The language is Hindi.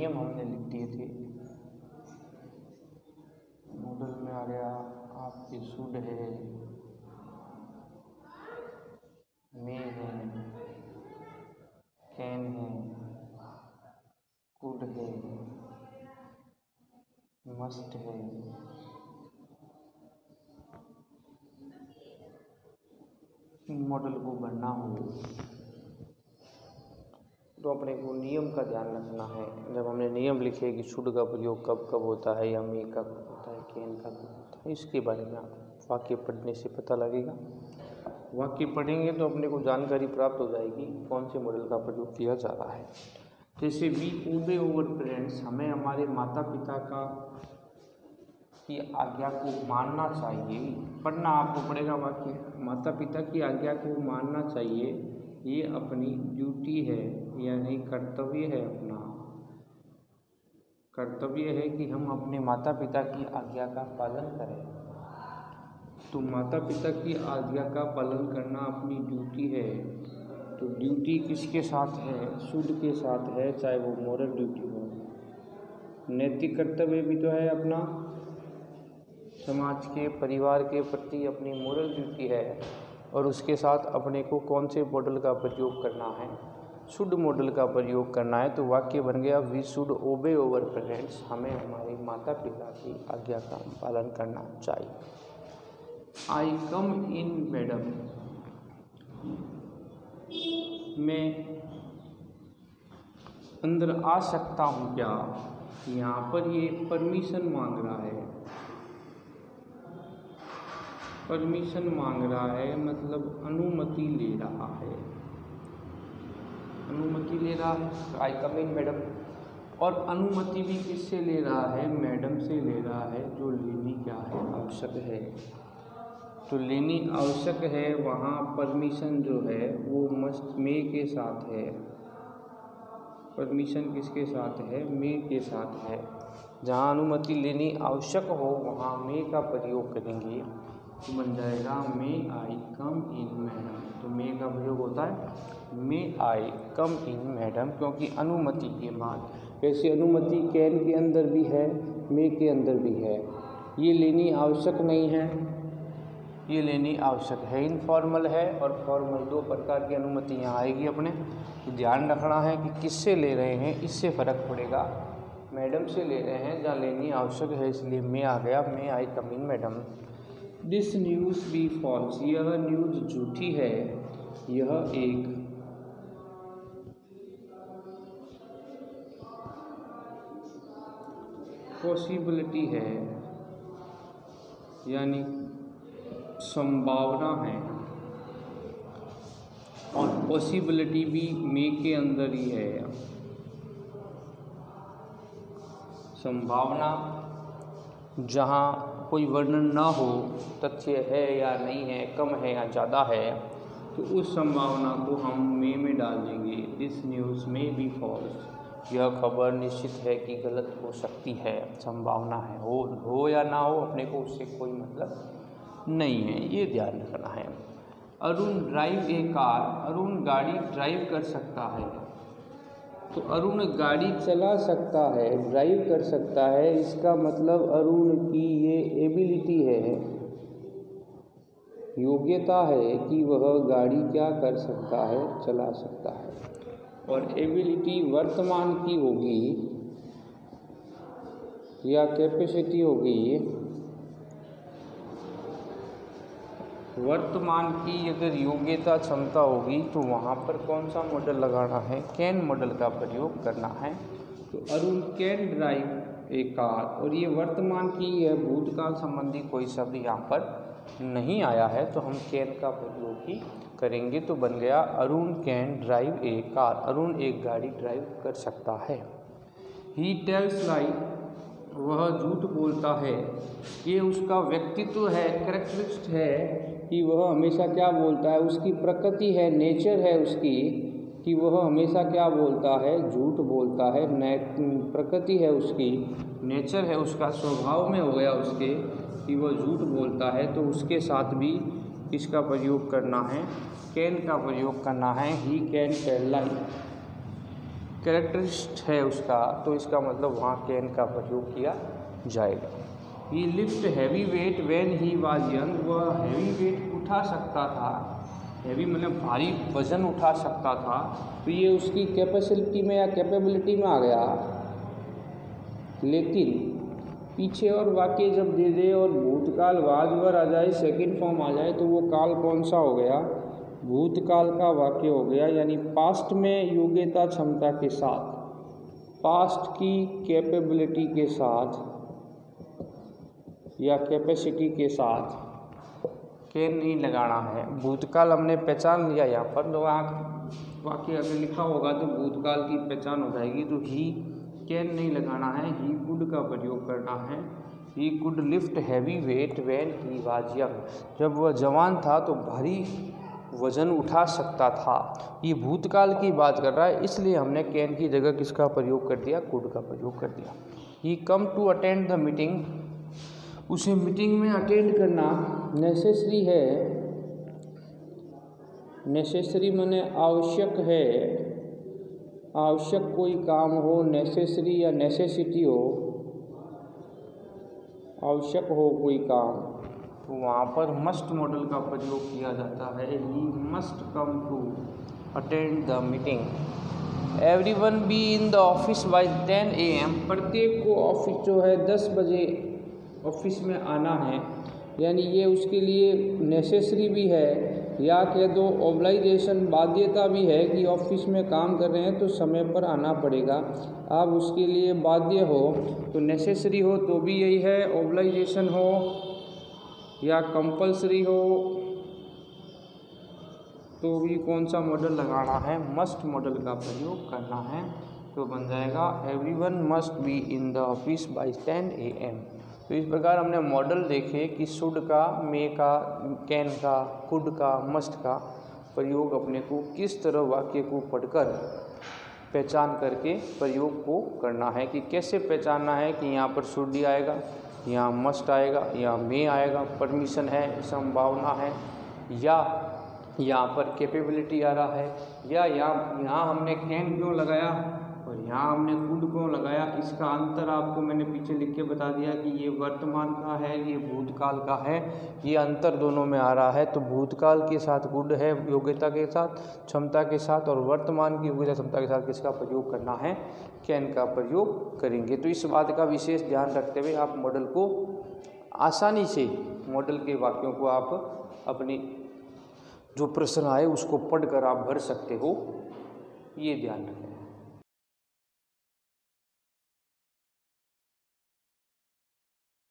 नियम हमने लिख दिए थे। मॉडल में आ गया आपके शुड है, मे है, कैन है, कुड है, मस्ट है, मॉडल को भरना हो तो अपने को नियम का ध्यान रखना है। जब हमने नियम लिखे कि शुड का प्रयोग कब कब होता है या मे का कब होता है, कैन का कब होता है, इसके बारे में आप वाक्य पढ़ने से पता लगेगा। वाक्य पढ़ेंगे तो अपने को जानकारी प्राप्त हो जाएगी कौन से मॉडल का प्रयोग किया जा रहा है। जैसे वी ओबे ओवर पेरेंट्स, हमें हमारे माता पिता की आज्ञा को मानना चाहिए। पढ़ना आपको पड़ेगा वाक्य, माता पिता की आज्ञा को मानना चाहिए, ये अपनी ड्यूटी है यानी कर्तव्य है। अपना कर्तव्य है कि हम अपने माता पिता की आज्ञा का पालन करें। तो माता पिता की आज्ञा का पालन करना अपनी ड्यूटी है। तो ड्यूटी किसके साथ है? शुड के साथ है, चाहे वो मोरल ड्यूटी हो। नैतिक कर्तव्य भी तो है अपना, समाज के परिवार के प्रति अपनी मोरल ड्यूटी है। और उसके साथ अपने को कौन से मॉडल का प्रयोग करना है? शुड मॉडल का प्रयोग करना है। तो वाक्य बन गया we should obey our parents, हमें हमारे माता पिता की आज्ञा का पालन करना चाहिए। आई कम इन मैडम, मैं अंदर आ सकता हूँ क्या? यहाँ पर ये परमिशन मांग रहा है। परमिशन मांग रहा है मतलब अनुमति ले रहा है, अनुमति ले रहा है। आई कम इन मैडम, और अनुमति भी किससे ले रहा है? मैडम से ले रहा है, जो लेनी क्या है? आवश्यक है। तो लेनी आवश्यक है, वहाँ परमिशन जो है वो मस्ट मे के साथ है। परमिशन किसके साथ है? मे के साथ है। जहाँ अनुमति लेनी आवश्यक हो वहाँ मे का प्रयोग करेंगे तो बन जाएगा मे आई कम इन मैडम। तो मे का प्रयोग होता है मे आई कम इन मैडम, क्योंकि अनुमति के बाद। वैसे अनुमति कैन के अंदर भी है, मे के अंदर भी है। ये लेनी आवश्यक नहीं है, ये लेनी आवश्यक है। इनफॉर्मल है और फॉर्मल, दो प्रकार की अनुमति यहाँ आएगी। अपने ध्यान रखना है कि किससे ले रहे हैं, इससे फ़र्क पड़ेगा। मैडम से ले रहे हैं जहाँ लेनी आवश्यक है, इसलिए मे आ गया, may I come in madam. This news be false, यह न्यूज़ झूठी है, यह एक पॉसिबिलिटी है यानी संभावना है। और पॉसिबिलिटी भी मे के अंदर ही है। संभावना जहाँ कोई वर्णन ना हो, तथ्य है या नहीं है, कम है या ज़्यादा है, तो उस संभावना को हम मे में डाल देंगे। This news may be false, यह खबर निश्चित है कि गलत हो सकती है। संभावना है, हो या ना हो, अपने को उससे कोई मतलब नहीं है, ये ध्यान रखना है। अरुण ड्राइव ए कार, अरुण गाड़ी ड्राइव कर सकता है। तो अरुण गाड़ी चला सकता है, ड्राइव कर सकता है, इसका मतलब अरुण की ये एबिलिटी है, योग्यता है कि वह गाड़ी क्या कर सकता है? चला सकता है। और एबिलिटी वर्तमान की होगी या कैपेसिटी होगी? वर्तमान की अगर योग्यता क्षमता होगी तो वहाँ पर कौन सा मॉडल लगाना है? कैन मॉडल का प्रयोग करना है। तो Arun can drive A car, और ये वर्तमान की है, भूतकाल संबंधी कोई शब्द यहाँ पर नहीं आया है, तो हम कैन का प्रयोग ही करेंगे। तो बन गया Arun can drive A car, Arun एक गाड़ी ड्राइव कर सकता है। ही टेल्स लाई, वह झूठ बोलता है, ये उसका व्यक्तित्व है, कैरेक्टरिस्ट है कि वह हमेशा क्या बोलता है, उसकी प्रकृति है, नेचर है उसकी कि वह हमेशा क्या बोलता है? झूठ बोलता है। प्रकृति है उसकी, नेचर है उसका, स्वभाव में हो गया उसके कि वह झूठ बोलता है। तो उसके साथ भी इसका प्रयोग करना है, कैन का प्रयोग करना है। ही कैन टेल लाई, कैरेक्टरिस्ट है उसका, तो इसका मतलब वहाँ कैन का प्रयोग किया जाएगा। He lift heavy weight when he was young, वह हैवी वेट उठा सकता था, हैवी मतलब भारी वजन उठा सकता था, तो ये उसकी कैपेसिटी में या कैपेबिलिटी में आ गया। लेकिन पीछे और वाक्य जब दे दे और भूतकाल वाजवर आ जाए, सेकंड फॉर्म आ जाए, तो वो काल कौन सा हो गया? भूतकाल का वाक्य हो गया। यानी पास्ट में योग्यता क्षमता के साथ, पास्ट की कैपेबिलिटी के साथ या कैपेसिटी के साथ कैन नहीं लगाना है। भूतकाल हमने पहचान लिया यहाँ पर, तो वाक्य अगर लिखा होगा तो भूतकाल की पहचान हो जाएगी। तो ही कैन नहीं लगाना है, ही कुड का प्रयोग करना है। He could lift heavy weight when he was young, जब वह जवान था तो भारी वजन उठा सकता था। ये भूतकाल की बात कर रहा है, इसलिए हमने कैन की जगह किसका प्रयोग कर दिया? कुड का प्रयोग कर दिया। He come to attend the meeting, उसे मीटिंग में अटेंड करना नेसेसरी है। नेसेसरी माने आवश्यक है, आवश्यक कोई काम हो, नेसेसरी या नेसेसिटी हो, आवश्यक हो कोई काम, तो वहाँ पर मस्ट मॉडल का प्रयोग किया जाता है। He must come to attend the meeting. Everyone be in the office by 10 AM, प्रत्येक को ऑफिस जो है 10 बजे ऑफिस में आना है। यानी ये उसके लिए नेसेसरी भी है, या कह दो ऑब्लाइजेशन, बाध्यता भी है कि ऑफिस में काम कर रहे हैं तो समय पर आना पड़ेगा। आप उसके लिए बाध्य हो तो नेसेसरी हो तो भी यही है, ऑब्लाइजेशन हो या कंपल्सरी हो तो भी कौन सा मॉडल लगाना है? मस्ट मॉडल का प्रयोग करना है। तो बन जाएगा everyone must be in the office by 10 AM। तो इस प्रकार हमने मॉडल देखे कि शुड का, मे का, कैन का, कुड का, मस्ट का प्रयोग अपने को किस तरह वाक्य को पढ़कर पहचान करके प्रयोग को करना है। कि कैसे पहचानना है कि यहाँ पर शुड ही आएगा, यहाँ मस्ट आएगा, यहाँ मे आएगा, परमिशन है, संभावना है, या यहाँ पर कैपेबिलिटी आ रहा है, या यहाँ हमने कैन क्यों लगाया और यहाँ हमने कुड क्यों लगाया। इसका अंतर आपको मैंने पीछे लिख के बता दिया कि ये वर्तमान का है, ये भूतकाल का है, ये अंतर दोनों में आ रहा है। तो भूतकाल के साथ कुड है योग्यता के साथ, क्षमता के साथ, और वर्तमान की योग्यता क्षमता के साथ किसका प्रयोग करना है? कैन का प्रयोग करेंगे। तो इस बात का विशेष ध्यान रखते हुए आप मॉडल को आसानी से, मॉडल के वाक्यों को आप अपनी जो प्रश्न आए उसको पढ़कर आप भर सकते हो, ये ध्यान रखें।